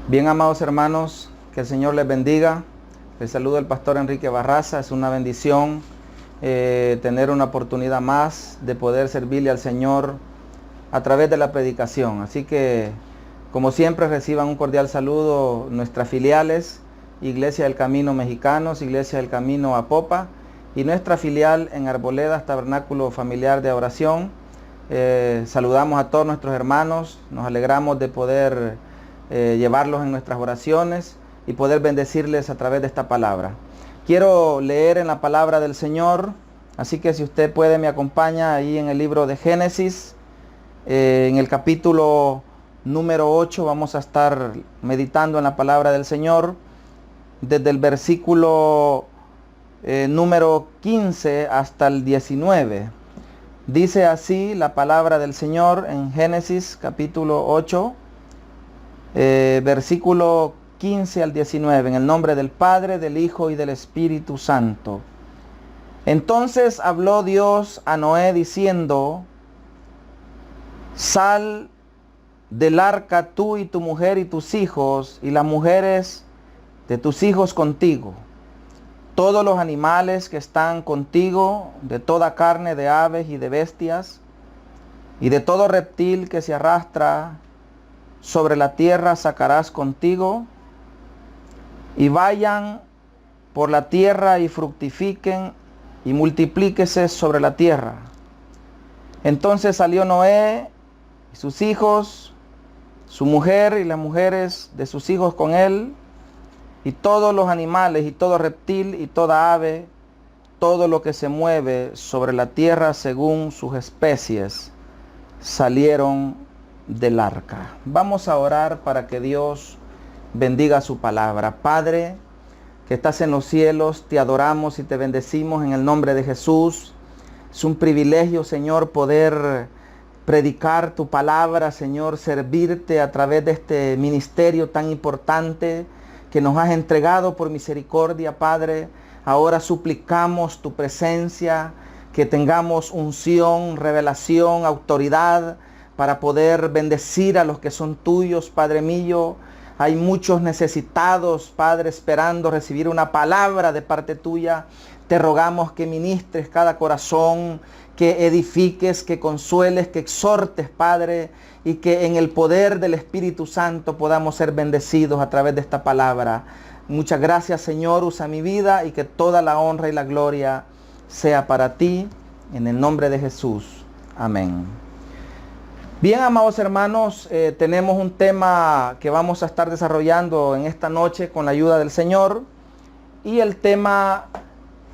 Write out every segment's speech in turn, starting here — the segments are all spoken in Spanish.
Bien, amados hermanos, que el Señor les bendiga. Les saluda el pastor Enrique Barraza. Es una bendición tener una oportunidad más de poder servirle al Señor a través de la predicación. Así que, como siempre, reciban un cordial saludo nuestras filiales, Iglesia del Camino Mexicanos, Iglesia del Camino Apopa, y nuestra filial en Arboledas, Tabernáculo Familiar de Oración. Saludamos a todos nuestros hermanos, nos alegramos de poder llevarlos en nuestras oraciones y poder bendecirles a través de esta palabra. Quiero leer en la palabra del Señor, así que si usted puede me acompaña ahí en el libro de Génesis, en el capítulo número 8 vamos a estar meditando en la palabra del Señor desde el versículo número 15 hasta el 19. Dice así la palabra del Señor en Génesis capítulo 8, versículo 15 al 19, en el nombre del Padre, del Hijo y del Espíritu Santo. Entonces habló Dios a Noé diciendo: sal del arca tú y tu mujer y tus hijos y las mujeres de tus hijos contigo, todos los animales que están contigo, de toda carne de aves y de bestias, y de todo reptil que se arrastra sobre la tierra sacarás contigo, y vayan por la tierra y fructifiquen y multiplíquese sobre la tierra. Entonces salió Noé y sus hijos, su mujer y las mujeres de sus hijos con él, y todos los animales y todo reptil y toda ave, todo lo que se mueve sobre la tierra según sus especies, salieron del arca. Vamos a orar para que Dios bendiga su palabra. Padre, que estás en los cielos, te adoramos y te bendecimos en el nombre de Jesús. Es un privilegio, Señor, poder predicar tu palabra, Señor, servirte a través de este ministerio tan importante que nos has entregado por misericordia, Padre. Ahora suplicamos tu presencia, que tengamos unción, revelación, autoridad para poder bendecir a los que son tuyos, Padre mío. Hay muchos necesitados, Padre, esperando recibir una palabra de parte tuya. Te rogamos que ministres cada corazón, que edifiques, que consueles, que exhortes, Padre, y que en el poder del Espíritu Santo podamos ser bendecidos a través de esta palabra. Muchas gracias, Señor, usa mi vida y que toda la honra y la gloria sea para ti, en el nombre de Jesús. Amén. Bien, amados hermanos, tenemos un tema que vamos a estar desarrollando en esta noche con la ayuda del Señor, y el tema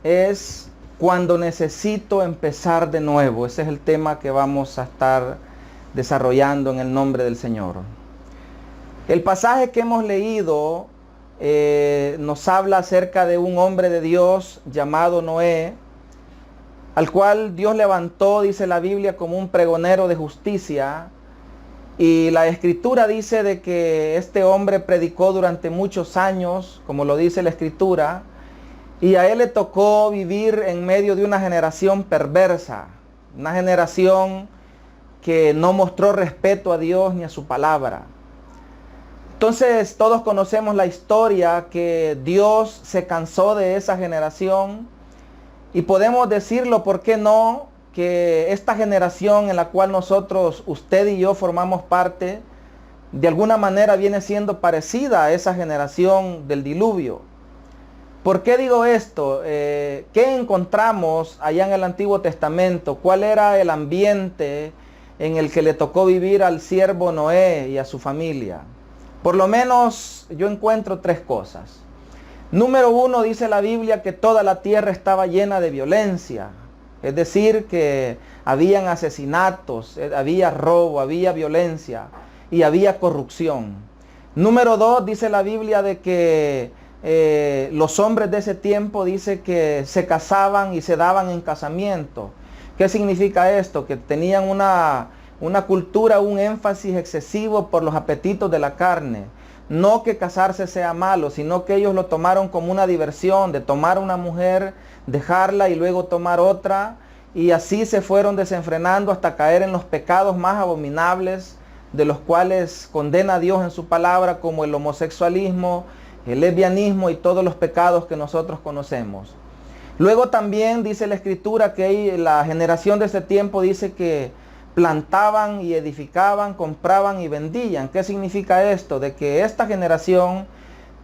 es cuando necesito empezar de nuevo. Ese es el tema que vamos a estar desarrollando en el nombre del Señor. El pasaje que hemos leído nos habla acerca de un hombre de Dios llamado Noé, al cual Dios levantó, dice la Biblia, como un pregonero de justicia. Y la Escritura dice de que este hombre predicó durante muchos años, como lo dice la Escritura, y a él le tocó vivir en medio de una generación perversa, una generación que no mostró respeto a Dios ni a su palabra. Entonces todos conocemos la historia, que Dios se cansó de esa generación. Y podemos decirlo, ¿por qué no?, que esta generación en la cual nosotros, usted y yo, formamos parte, de alguna manera viene siendo parecida a esa generación del diluvio. ¿Por qué digo esto? ¿Qué encontramos allá en el Antiguo Testamento? ¿Cuál era el ambiente en el que le tocó vivir al siervo Noé y a su familia? Por lo menos yo encuentro tres cosas. Número uno, dice la Biblia que toda la tierra estaba llena de violencia. Es decir, que habían asesinatos, había robo, había violencia y había corrupción. Número dos, dice la Biblia de que los hombres de ese tiempo, dice que se casaban y se daban en casamiento. ¿Qué significa esto? Que tenían una cultura, un énfasis excesivo por los apetitos de la carne. No que casarse sea malo, sino que ellos lo tomaron como una diversión, de tomar una mujer, dejarla y luego tomar otra. Y así se fueron desenfrenando hasta caer en los pecados más abominables de los cuales condena a Dios en su palabra, como el homosexualismo, el lesbianismo y todos los pecados que nosotros conocemos. Luego también dice la Escritura que la generación de ese tiempo dice que plantaban y edificaban, compraban y vendían. ¿Qué significa esto? De que esta generación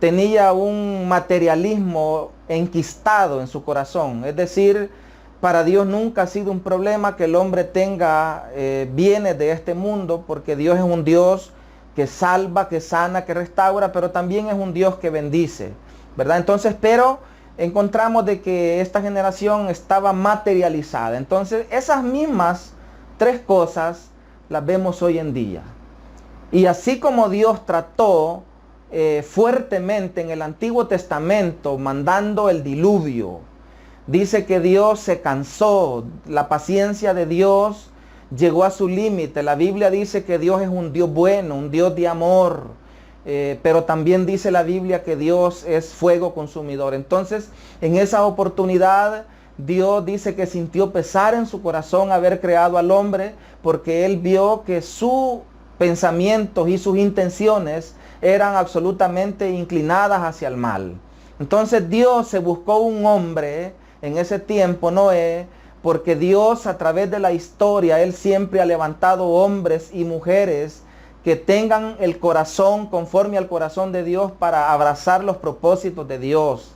tenía un materialismo enquistado en su corazón. Es decir, para Dios nunca ha sido un problema que el hombre tenga bienes de este mundo, porque Dios es un Dios que salva, que sana, que restaura, pero también es un Dios que bendice, ¿verdad? Entonces, pero encontramos de que esta generación estaba materializada. Entonces, esas mismas tres cosas las vemos hoy en día. Y así como Dios trató fuertemente en el Antiguo Testamento, mandando el diluvio, dice que Dios se cansó, la paciencia de Dios llegó a su límite. La Biblia dice que Dios es un Dios bueno, un Dios de amor, pero también dice la Biblia que Dios es fuego consumidor. Entonces, en esa oportunidad, Dios dice que sintió pesar en su corazón haber creado al hombre, porque Él vio que sus pensamientos y sus intenciones eran absolutamente inclinadas hacia el mal. Entonces Dios se buscó un hombre en ese tiempo, Noé, porque Dios a través de la historia, Él siempre ha levantado hombres y mujeres que tengan el corazón conforme al corazón de Dios para abrazar los propósitos de Dios.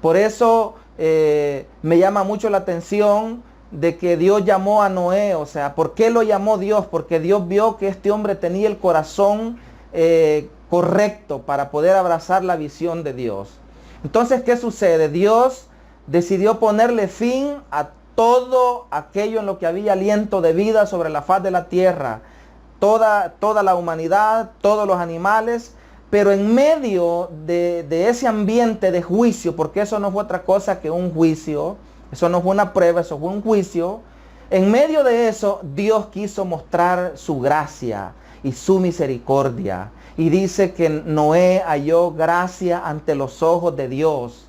Por eso me llama mucho la atención de que Dios llamó a Noé. O sea, ¿por qué lo llamó Dios? Porque Dios vio que este hombre tenía el corazón correcto para poder abrazar la visión de Dios. Entonces, ¿qué sucede? Dios decidió ponerle fin a todo aquello en lo que había aliento de vida sobre la faz de la tierra, toda la humanidad, todos los animales, pero en medio de ese ambiente de juicio, porque eso no fue otra cosa que un juicio, eso no fue una prueba, eso fue un juicio. En medio de eso, Dios quiso mostrar su gracia y su misericordia. Y dice que Noé halló gracia ante los ojos de Dios.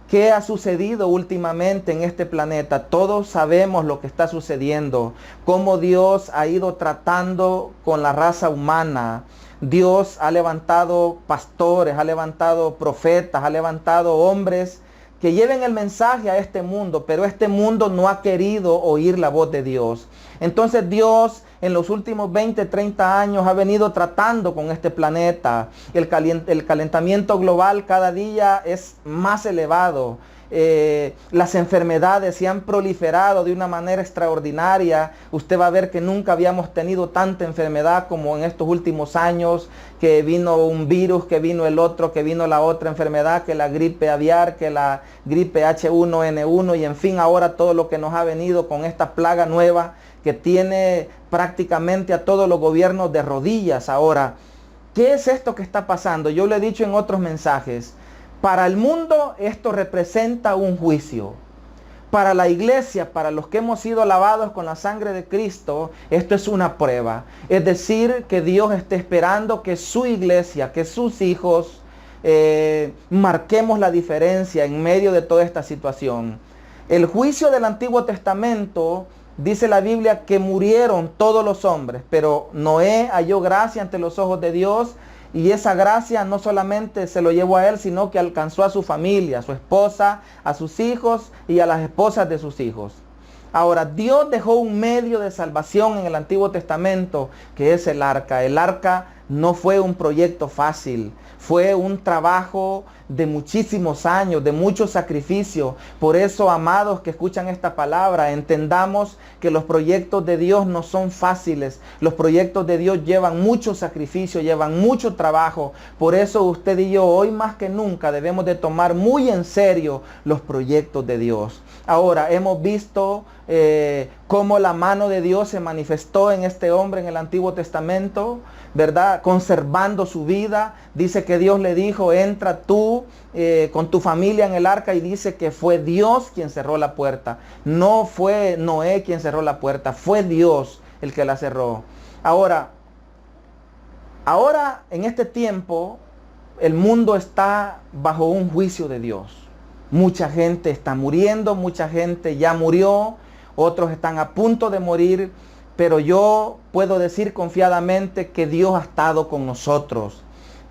¿Qué ha sucedido últimamente en este planeta? Todos sabemos lo que está sucediendo, cómo Dios ha ido tratando con la raza humana. Dios ha levantado pastores, ha levantado profetas, ha levantado hombres que lleven el mensaje a este mundo, pero este mundo no ha querido oír la voz de Dios. Entonces Dios en los últimos 20, 30 años ha venido tratando con este planeta. El calentamiento global cada día es más elevado. Las enfermedades se han proliferado de una manera extraordinaria. Usted va a ver que nunca habíamos tenido tanta enfermedad como en estos últimos años, que vino un virus, que vino el otro, que vino la otra enfermedad, que la gripe aviar, que la gripe H1N1 y en fin, ahora todo lo que nos ha venido con esta plaga nueva que tiene prácticamente a todos los gobiernos de rodillas. Ahora, ¿qué es esto que está pasando? Yo lo he dicho en otros mensajes. Para el mundo esto representa un juicio. Para la iglesia, para los que hemos sido lavados con la sangre de Cristo, esto es una prueba. Es decir, que Dios está esperando que su iglesia, que sus hijos, marquemos la diferencia en medio de toda esta situación. El juicio del Antiguo Testamento, dice la Biblia que murieron todos los hombres, pero Noé halló gracia ante los ojos de Dios. Y esa gracia no solamente se lo llevó a él, sino que alcanzó a su familia, a su esposa, a sus hijos y a las esposas de sus hijos. Ahora, Dios dejó un medio de salvación en el Antiguo Testamento, que es el arca. El arca no fue un proyecto fácil, fue un trabajo de muchísimos años, de mucho sacrificio. Por eso, amados que escuchan esta palabra, entendamos que los proyectos de Dios no son fáciles. Los proyectos de Dios llevan mucho sacrificio, llevan mucho trabajo. Por eso usted y yo hoy más que nunca debemos de tomar muy en serio los proyectos de Dios. Ahora, hemos visto cómo la mano de Dios se manifestó en este hombre en el Antiguo Testamento, ¿verdad? Conservando su vida. Dice que Dios le dijo, entra tú con tu familia en el arca, y dice que fue Dios quien cerró la puerta. No fue Noé quien cerró la puerta, fue Dios el que la cerró. Ahora en este tiempo, el mundo está bajo un juicio de Dios. Mucha gente está muriendo, mucha gente ya murió, otros están a punto de morir, pero yo puedo decir confiadamente que Dios ha estado con nosotros,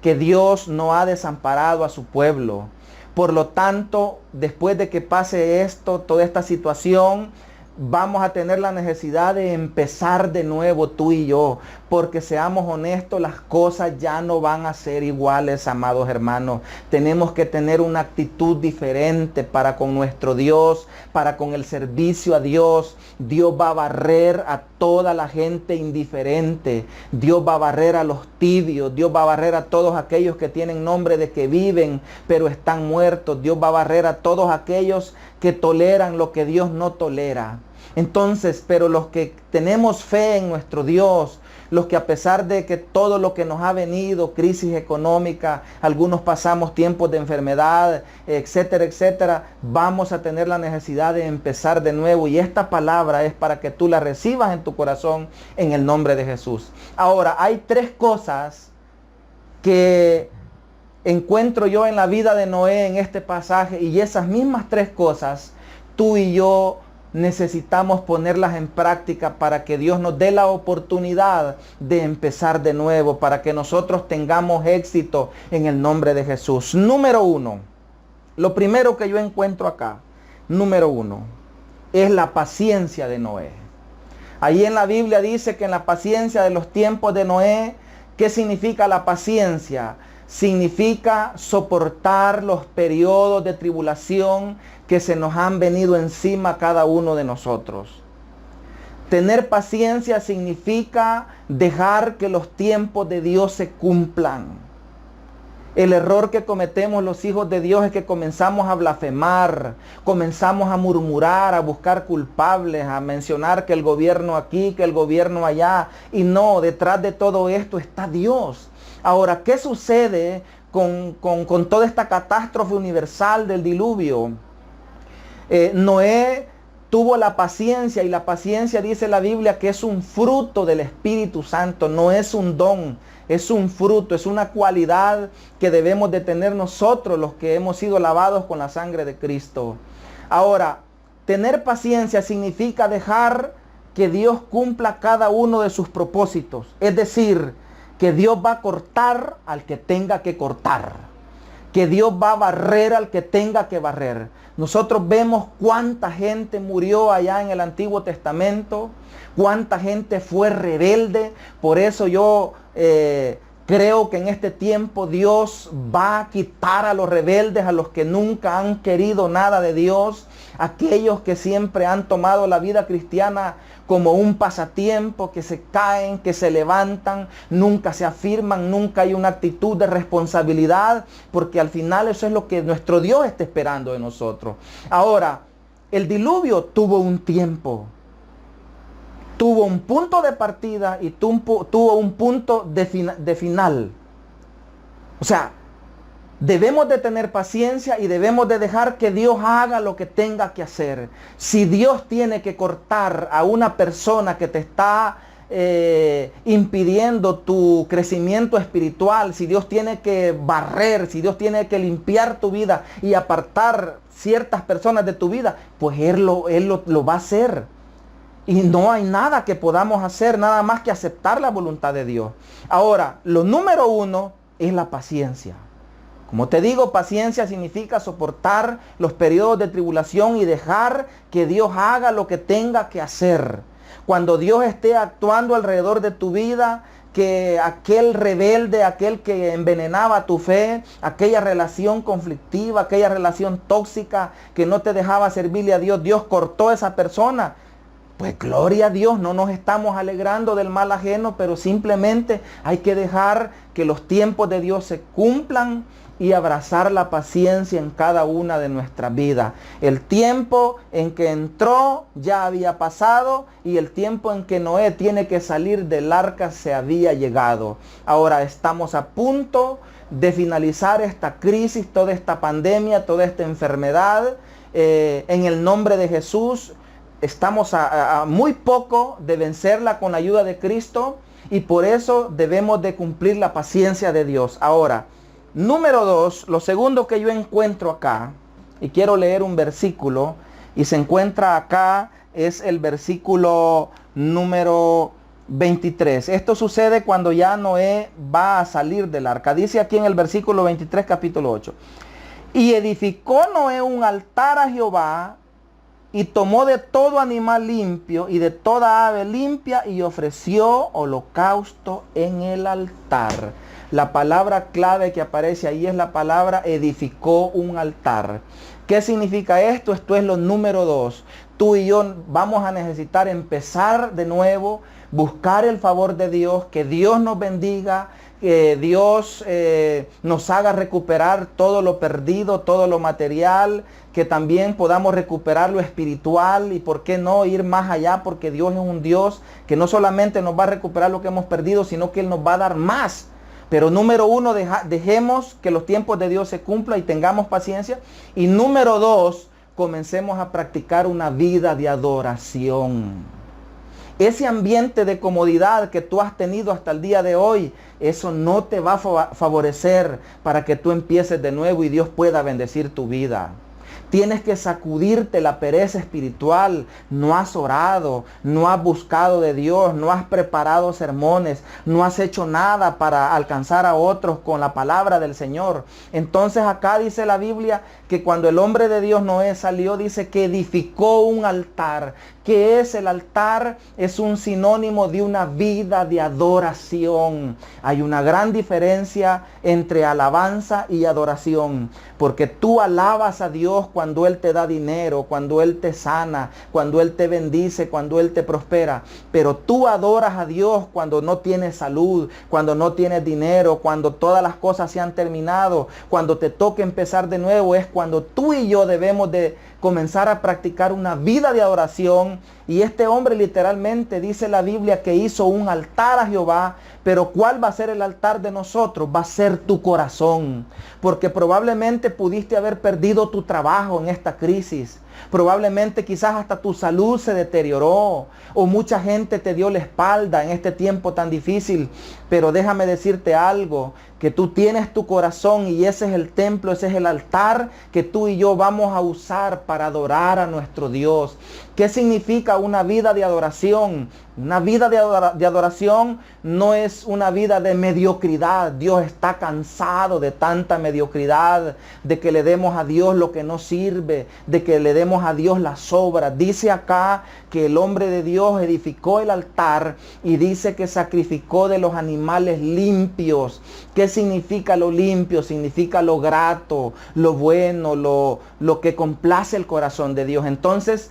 que Dios no ha desamparado a su pueblo. Por lo tanto, después de que pase esto, toda esta situación, vamos a tener la necesidad de empezar de nuevo tú y yo, porque seamos honestos, las cosas ya no van a ser iguales, amados hermanos. Tenemos que tener una actitud diferente para con nuestro Dios, para con el servicio a Dios. Dios va a barrer a toda la gente indiferente. Dios va a barrer a los tibios. Dios va a barrer a todos aquellos que tienen nombre de que viven, pero están muertos. Dios va a barrer a todos aquellos que toleran lo que Dios no tolera. Entonces, pero los que tenemos fe en nuestro Dios, los que a pesar de que todo lo que nos ha venido, crisis económica, algunos pasamos tiempos de enfermedad, etcétera, etcétera, vamos a tener la necesidad de empezar de nuevo. Y esta palabra es para que tú la recibas en tu corazón en el nombre de Jesús. Ahora, hay tres cosas que encuentro yo en la vida de Noé en este pasaje, y esas mismas tres cosas tú y yo necesitamos ponerlas en práctica para que Dios nos dé la oportunidad de empezar de nuevo, para que nosotros tengamos éxito en el nombre de Jesús. Número uno, lo primero que yo encuentro acá, número uno, es la paciencia de Noé. Ahí en la Biblia dice que en la paciencia de los tiempos de Noé, ¿qué significa la paciencia? Significa soportar los periodos de tribulación que se nos han venido encima a cada uno de nosotros. Tener paciencia significa dejar que los tiempos de Dios se cumplan. El error que cometemos los hijos de Dios es que comenzamos a blasfemar, comenzamos a murmurar, a buscar culpables, a mencionar que el gobierno aquí, que el gobierno allá. Y no, detrás de todo esto está Dios. Ahora, ¿qué sucede con toda esta catástrofe universal del diluvio? Noé tuvo la paciencia, y la paciencia dice la Biblia que es un fruto del Espíritu Santo, no es un don, es un fruto, es una cualidad que debemos de tener nosotros los que hemos sido lavados con la sangre de Cristo. Ahora, tener paciencia significa dejar que Dios cumpla cada uno de sus propósitos, es decir, que Dios va a cortar al que tenga que cortar, que Dios va a barrer al que tenga que barrer. Nosotros vemos cuánta gente murió allá en el Antiguo Testamento, cuánta gente fue rebelde. Por eso yo creo que en este tiempo Dios va a quitar a los rebeldes, a los que nunca han querido nada de Dios, aquellos que siempre han tomado la vida cristiana como un pasatiempo, que se caen, que se levantan, nunca se afirman, nunca hay una actitud de responsabilidad, porque al final eso es lo que nuestro Dios está esperando de nosotros. Ahora, el diluvio tuvo un tiempo, tuvo un punto de partida y tuvo un punto de final. O sea, debemos de tener paciencia y debemos de dejar que Dios haga lo que tenga que hacer. Si Dios tiene que cortar a una persona que te está impidiendo tu crecimiento espiritual, si Dios tiene que barrer, si Dios tiene que limpiar tu vida y apartar ciertas personas de tu vida, pues Él lo va a hacer. Y no hay nada que podamos hacer, nada más que aceptar la voluntad de Dios. Ahora, lo número uno es la paciencia. Como te digo, paciencia significa soportar los periodos de tribulación y dejar que Dios haga lo que tenga que hacer. Cuando Dios esté actuando alrededor de tu vida, que aquel rebelde, aquel que envenenaba tu fe, aquella relación conflictiva, aquella relación tóxica que no te dejaba servirle a Dios, Dios cortó a esa persona. Pues gloria a Dios, no nos estamos alegrando del mal ajeno, pero simplemente hay que dejar que los tiempos de Dios se cumplan y abrazar la paciencia en cada una de nuestras vidas. El tiempo en que entró ya había pasado y el tiempo en que Noé tiene que salir del arca se había llegado. Ahora estamos a punto de finalizar esta crisis, toda esta pandemia, toda esta enfermedad. En el nombre de Jesús estamos a muy poco de vencerla con la ayuda de Cristo, y por eso debemos de cumplir la paciencia de Dios. Ahora, número 2, lo segundo que yo encuentro acá, y quiero leer un versículo, y se encuentra acá es el versículo número 23. Esto sucede cuando ya Noé va a salir del arca. Dice aquí en el versículo 23, capítulo 8. Y edificó Noé un altar a Jehová, y tomó de todo animal limpio y de toda ave limpia y ofreció holocausto en el altar. La palabra clave que aparece ahí es la palabra edificó un altar. ¿Qué significa esto? Esto es lo número 2. Tú y yo vamos a necesitar empezar de nuevo, buscar el favor de Dios, que Dios nos bendiga, que Dios nos haga recuperar todo lo perdido, todo lo material, que también podamos recuperar lo espiritual y por qué no ir más allá, porque Dios es un Dios que no solamente nos va a recuperar lo que hemos perdido, sino que Él nos va a dar más. Pero número 1, dejemos que los tiempos de Dios se cumplan y tengamos paciencia. Y número 2, comencemos a practicar una vida de adoración. Ese ambiente de comodidad que tú has tenido hasta el día de hoy, eso no te va a favorecer para que tú empieces de nuevo y Dios pueda bendecir tu vida. Tienes que sacudirte la pereza espiritual. No has orado, no has buscado de Dios, no has preparado sermones, no has hecho nada para alcanzar a otros con la palabra del Señor. Entonces acá dice la Biblia que cuando el hombre de Dios Noé salió, dice que edificó un altar. ¿Qué es el altar? Es un sinónimo de una vida de adoración. Hay una gran diferencia entre alabanza y adoración, porque tú alabas a Dios cuando Él te da dinero, cuando Él te sana, cuando Él te bendice, cuando Él te prospera. Pero tú adoras a Dios cuando no tienes salud, cuando no tienes dinero, cuando todas las cosas se han terminado, cuando te toca empezar de nuevo. Es cuando tú y yo debemos de comenzar a practicar una vida de adoración. Y este hombre literalmente dice la Biblia que hizo un altar a Jehová. Pero ¿cuál va a ser el altar de nosotros? Va a ser tu corazón. Porque probablemente pudiste haber perdido tu trabajo en esta crisis. Probablemente quizás hasta tu salud se deterioró. O mucha gente te dio la espalda en este tiempo tan difícil. Pero déjame decirte algo, que tú tienes tu corazón y ese es el templo, ese es el altar que tú y yo vamos a usar para adorar a nuestro Dios. ¿Qué significa una vida de adoración? Una vida de adoración no es una vida de mediocridad. Dios está cansado de tanta mediocridad, de que le demos a Dios lo que no sirve, de que le demos a Dios las sobras. Dice acá que el hombre de Dios edificó el altar y dice que sacrificó de los animales limpios. ¿Qué significa lo limpio? Significa lo grato, lo bueno, lo que complace el corazón de Dios. Entonces,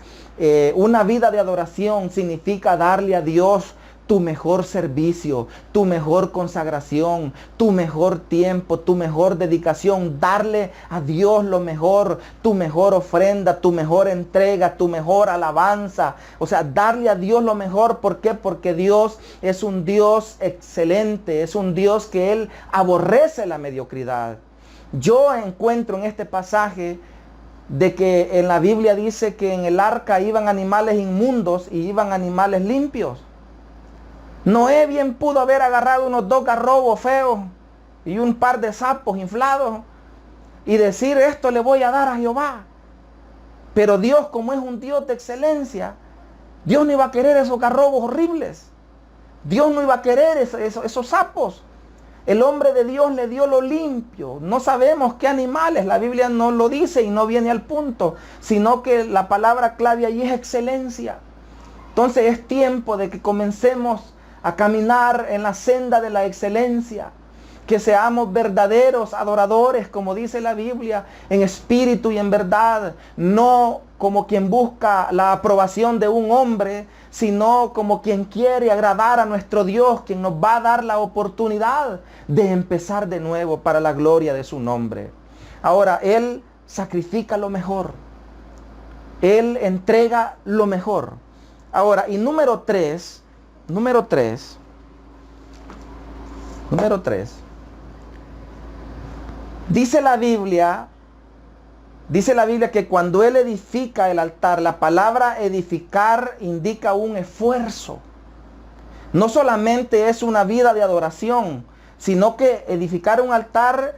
una vida de adoración significa darle a Dios tu mejor servicio, tu mejor consagración, tu mejor tiempo, tu mejor dedicación. Darle a Dios lo mejor, tu mejor ofrenda, tu mejor entrega, tu mejor alabanza. O sea, darle a Dios lo mejor. ¿Por qué? Porque Dios es un Dios excelente, es un Dios que Él aborrece la mediocridad. Yo encuentro en este pasaje de que en la Biblia dice que en el arca iban animales inmundos y iban animales limpios. Noé bien pudo haber agarrado unos 2 garrobos feos y un par de sapos inflados y decir, esto le voy a dar a Jehová. Pero Dios, como es un Dios de excelencia, Dios no iba a querer esos garrobos horribles. Dios no iba a querer esos sapos. El hombre de Dios le dio lo limpio. No sabemos qué animales, la Biblia no lo dice y no viene al punto, sino que la palabra clave allí es excelencia. Entonces es tiempo de que comencemos a caminar en la senda de la excelencia. Que seamos verdaderos adoradores, como dice la Biblia, en espíritu y en verdad. No como quien busca la aprobación de un hombre, sino como quien quiere agradar a nuestro Dios, quien nos va a dar la oportunidad de empezar de nuevo para la gloria de su nombre. Ahora, Él sacrifica lo mejor. Él entrega lo mejor. Ahora, y número 3. Dice la Biblia que cuando Él edifica el altar, la palabra edificar indica un esfuerzo. No solamente es una vida de adoración, sino que edificar un altar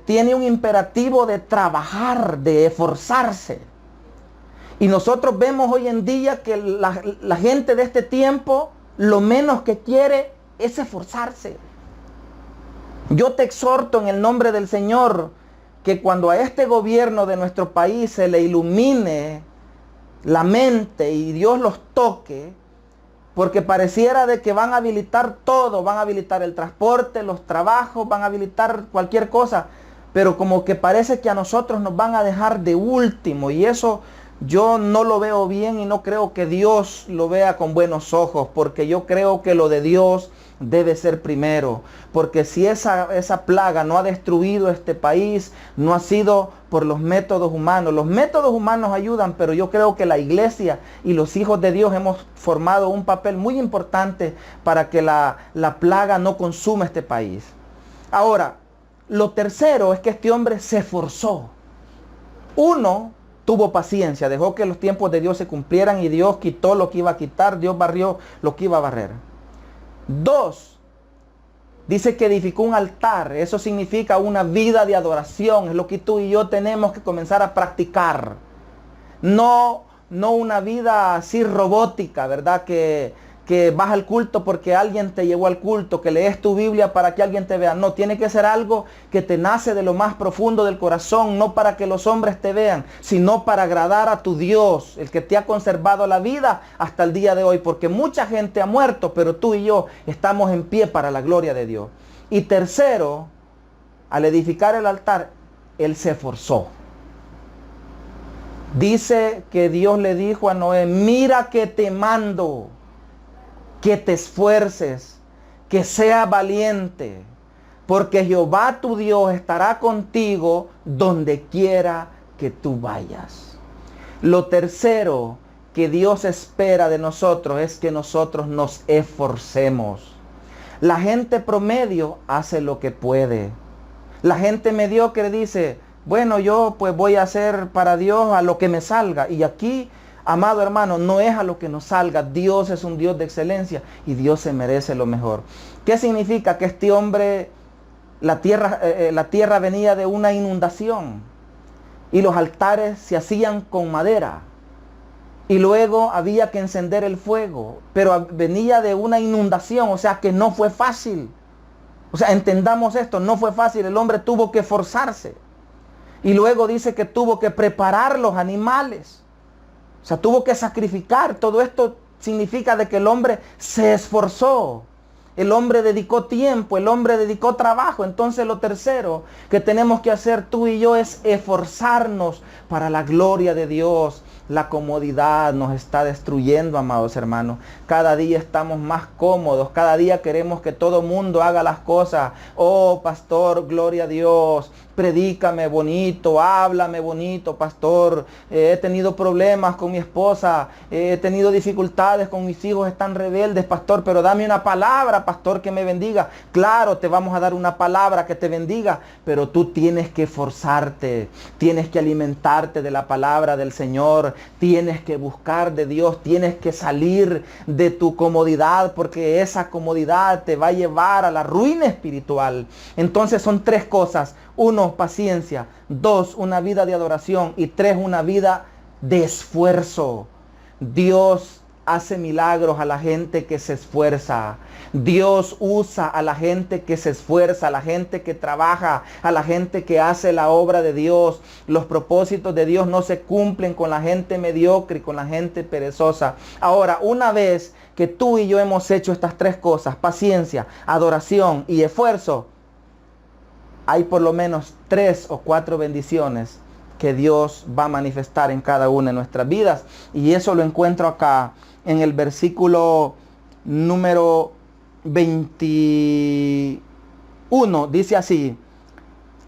tiene un imperativo de trabajar, de esforzarse. Y nosotros vemos hoy en día que la gente de este tiempo lo menos que quiere es esforzarse. Yo te exhorto en el nombre del Señor que cuando a este gobierno de nuestro país se le ilumine la mente y Dios los toque, porque pareciera de que van a habilitar todo, van a habilitar el transporte, los trabajos, van a habilitar cualquier cosa, pero como que parece que a nosotros nos van a dejar de último, y eso yo no lo veo bien y no creo que Dios lo vea con buenos ojos, porque yo creo que lo de Dios debe ser primero, porque si esa plaga no ha destruido este país, no ha sido por los métodos humanos. Los métodos humanos ayudan, pero yo creo que la iglesia y los hijos de Dios hemos formado un papel muy importante para que la plaga no consuma este país. Ahora, lo tercero es que este hombre se esforzó. Uno, tuvo paciencia, dejó que los tiempos de Dios se cumplieran y Dios quitó lo que iba a quitar, Dios barrió lo que iba a barrer. 2, dice que edificó un altar. Eso significa una vida de adoración. Es lo que tú y yo tenemos que comenzar a practicar. No una vida así robótica, ¿verdad? Que vas al culto porque alguien te llevó al culto, que lees tu Biblia para que alguien te vea. No, tiene que ser algo que te nace de lo más profundo del corazón, no para que los hombres te vean, sino para agradar a tu Dios, el que te ha conservado la vida hasta el día de hoy, porque mucha gente ha muerto, pero tú y yo estamos en pie para la gloria de Dios. Y tercero, al edificar el altar, él se esforzó. Dice que Dios le dijo a Noé, mira que te mando, que te esfuerces, que seas valiente, porque Jehová tu Dios estará contigo donde quiera que tú vayas. Lo tercero que Dios espera de nosotros es que nosotros nos esforcemos. La gente promedio hace lo que puede. La gente mediocre dice, bueno, yo pues voy a hacer para Dios a lo que me salga. Y aquí, amado hermano, no es a lo que nos salga. Dios es un Dios de excelencia y Dios se merece lo mejor. ¿Qué significa? Que este hombre, la tierra venía de una inundación y los altares se hacían con madera. Y luego había que encender el fuego, pero venía de una inundación, o sea que no fue fácil. O sea, entendamos esto, no fue fácil, el hombre tuvo que esforzarse. Y luego dice que tuvo que preparar los animales. O sea, tuvo que sacrificar. Todo esto significa de que el hombre se esforzó. El hombre dedicó tiempo, el hombre dedicó trabajo. Entonces lo tercero que tenemos que hacer tú y yo es esforzarnos para la gloria de Dios. La comodidad nos está destruyendo, amados hermanos. Cada día estamos más cómodos. Cada día queremos que todo mundo haga las cosas. Oh, pastor, gloria a Dios. Predícame bonito, háblame bonito, pastor. He tenido problemas con mi esposa. He tenido dificultades con mis hijos, están rebeldes, pastor. Pero dame una palabra, pastor, que me bendiga. Claro, te vamos a dar una palabra que te bendiga. Pero tú tienes que esforzarte. Tienes que alimentarte de la palabra del Señor. Tienes que buscar de Dios, tienes que salir de tu comodidad, porque esa comodidad te va a llevar a la ruina espiritual. Entonces son tres cosas: 1, paciencia; 2, una vida de adoración; y 3, una vida de esfuerzo. Dios hace milagros a la gente que se esfuerza. Dios usa a la gente que se esfuerza, a la gente que trabaja, a la gente que hace la obra de Dios. Los propósitos de Dios no se cumplen con la gente mediocre y con la gente perezosa. Ahora, una vez que tú y yo hemos hecho estas tres cosas, paciencia, adoración y esfuerzo, hay por lo menos 3 o 4 bendiciones que Dios va a manifestar en cada una de nuestras vidas. Y eso lo encuentro acá en el versículo número 21. Dice así.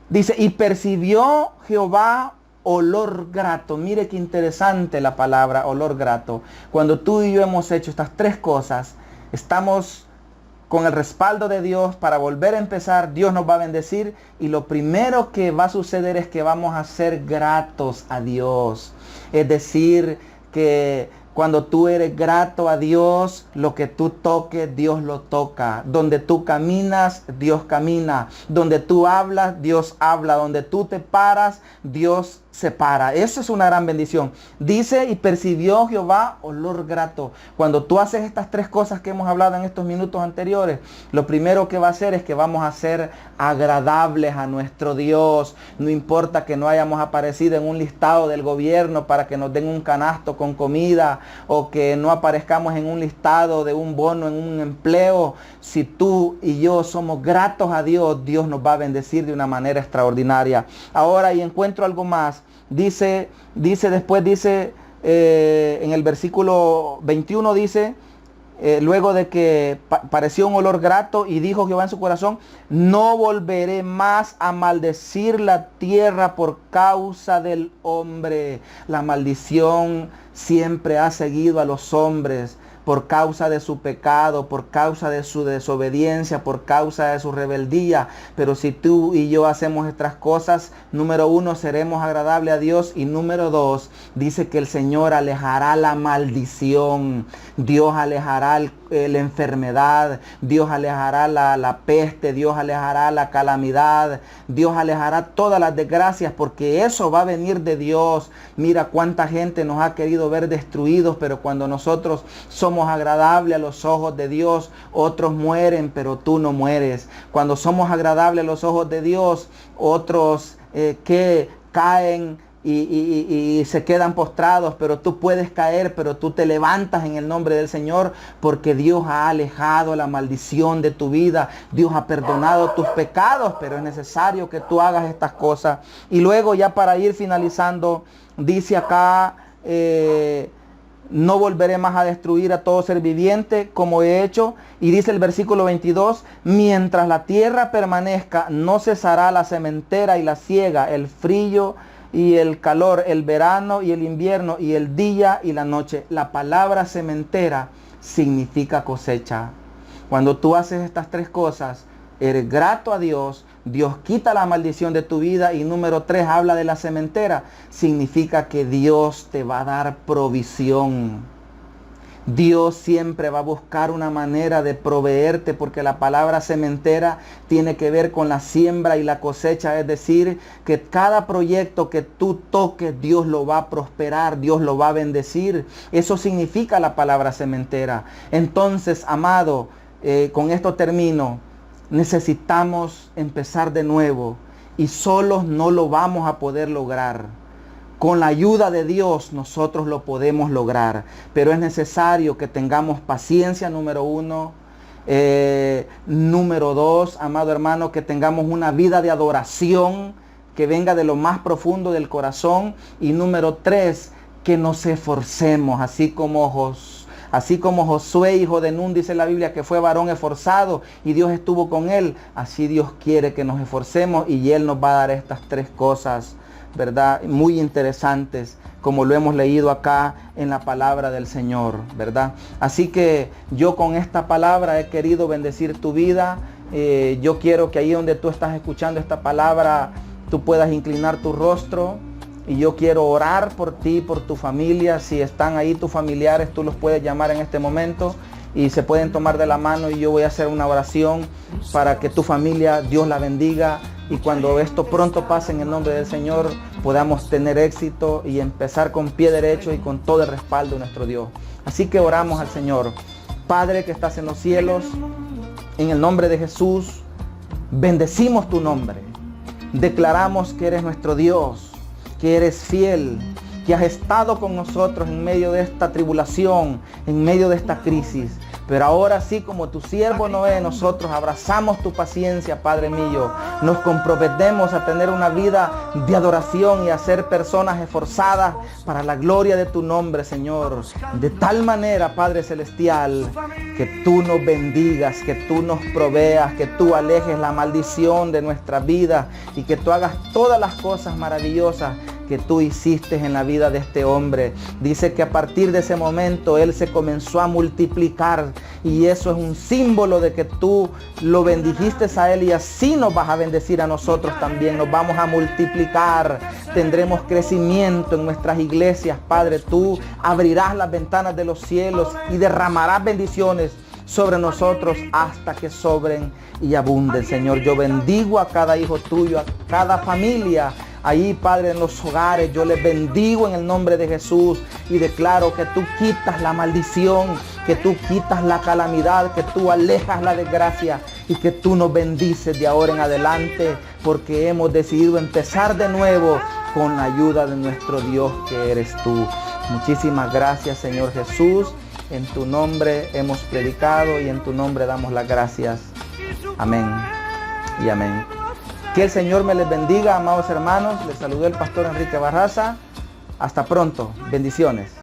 Dice, y percibió Jehová olor grato. Mire qué interesante la palabra olor grato. Cuando tú y yo hemos hecho estas tres cosas, estamos con el respaldo de Dios para volver a empezar. Dios nos va a bendecir y lo primero que va a suceder es que vamos a ser gratos a Dios. Es decir, que cuando tú eres grato a Dios, lo que tú toques, Dios lo toca. Donde tú caminas, Dios camina. Donde tú hablas, Dios habla. Donde tú te paras, Dios separa. Eso es una gran bendición. Dice, y percibió Jehová olor grato. Cuando tú haces estas tres cosas que hemos hablado en estos minutos anteriores, lo primero que va a hacer es que vamos a ser agradables a nuestro Dios. No importa que no hayamos aparecido en un listado del gobierno para que nos den un canasto con comida, o que no aparezcamos en un listado de un bono en un empleo. Si tú y yo somos gratos a Dios, Dios nos va a bendecir de una manera extraordinaria. Ahora, y encuentro algo más. Dice en el versículo 21, dice, luego de que pareció un olor grato, y dijo Jehová en su corazón, no volveré más a maldecir la tierra por causa del hombre. La maldición siempre ha seguido a los hombres por causa de su pecado, por causa de su desobediencia, por causa de su rebeldía. Pero si tú y yo hacemos estas cosas, número uno, seremos agradables a Dios, y número dos, dice que el Señor alejará la maldición. Dios alejará la enfermedad, Dios alejará la peste, Dios alejará la calamidad, Dios alejará todas las desgracias, porque eso va a venir de Dios. Mira cuánta gente nos ha querido ver destruidos, pero cuando nosotros somos agradables a los ojos de Dios, otros mueren, pero tú no mueres. Cuando somos agradables a los ojos de Dios, otros que caen y se quedan postrados, pero tú puedes caer, pero tú te levantas en el nombre del Señor, porque Dios ha alejado la maldición de tu vida. Dios ha perdonado tus pecados, pero es necesario que tú hagas estas cosas. Y luego, ya para ir finalizando, dice acá, no volveré más a destruir a todo ser viviente como he hecho. Y dice el versículo 22, mientras la tierra permanezca, no cesará la sementera y la siega, el frío y el calor, el verano y el invierno, y el día y la noche. La palabra sementera significa cosecha. Cuando tú haces estas tres cosas, eres grato a Dios, Dios quita la maldición de tu vida. Y número 3, habla de la sementera. Significa que Dios te va a dar provisión. Dios siempre va a buscar una manera de proveerte, porque la palabra sementera tiene que ver con la siembra y la cosecha. Es decir, que cada proyecto que tú toques, Dios lo va a prosperar, Dios lo va a bendecir. Eso significa la palabra sementera. Entonces, amado, con esto termino. Necesitamos empezar de nuevo, y solos no lo vamos a poder lograr. Con la ayuda de Dios nosotros lo podemos lograr, pero es necesario que tengamos paciencia, número 1. Número 2, amado hermano, que tengamos una vida de adoración que venga de lo más profundo del corazón. Y número 3, que nos esforcemos, así como Josué, hijo de Nun, dice la Biblia, que fue varón esforzado y Dios estuvo con él. Así Dios quiere que nos esforcemos, y Él nos va a dar estas tres cosas, ¿verdad? Muy interesantes, como lo hemos leído acá en la palabra del Señor, ¿verdad? Así que yo con esta palabra he querido bendecir tu vida. Yo quiero que ahí donde tú estás escuchando esta palabra, tú puedas inclinar tu rostro. Y yo quiero orar por ti, por tu familia. Si están ahí tus familiares, tú los puedes llamar en este momento y se pueden tomar de la mano, y yo voy a hacer una oración para que tu familia, Dios la bendiga, y cuando esto pronto pase, en el nombre del Señor, podamos tener éxito y empezar con pie derecho y con todo el respaldo de nuestro Dios. Así que oramos al Señor. Padre que estás en los cielos, en el nombre de Jesús, bendecimos tu nombre. Declaramos que eres nuestro Dios, que eres fiel, que has estado con nosotros en medio de esta tribulación, en medio de esta crisis. Pero ahora sí, como tu siervo Noé, nosotros abrazamos tu paciencia, Padre mío. Nos comprometemos a tener una vida de adoración y a ser personas esforzadas para la gloria de tu nombre, Señor. De tal manera, Padre Celestial, que tú nos bendigas, que tú nos proveas, que tú alejes la maldición de nuestra vida y que tú hagas todas las cosas maravillosas que tú hiciste en la vida de este hombre. Dice que a partir de ese momento él se comenzó a multiplicar, y eso es un símbolo de que tú lo bendijiste a él, y así nos vas a bendecir a nosotros también. Nos vamos a multiplicar, tendremos crecimiento en nuestras iglesias. Padre, tú abrirás las ventanas de los cielos y derramarás bendiciones sobre nosotros hasta que sobren y abunden. Señor, yo bendigo a cada hijo tuyo, a cada familia, ahí, Padre, en los hogares. Yo les bendigo en el nombre de Jesús y declaro que tú quitas la maldición, que tú quitas la calamidad, que tú alejas la desgracia y que tú nos bendices de ahora en adelante, porque hemos decidido empezar de nuevo con la ayuda de nuestro Dios que eres tú. Muchísimas gracias, Señor Jesús. En tu nombre hemos predicado y en tu nombre damos las gracias. Amén y amén. Que el Señor me les bendiga, amados hermanos. Les saludó el pastor Enrique Barraza. Hasta pronto. Bendiciones.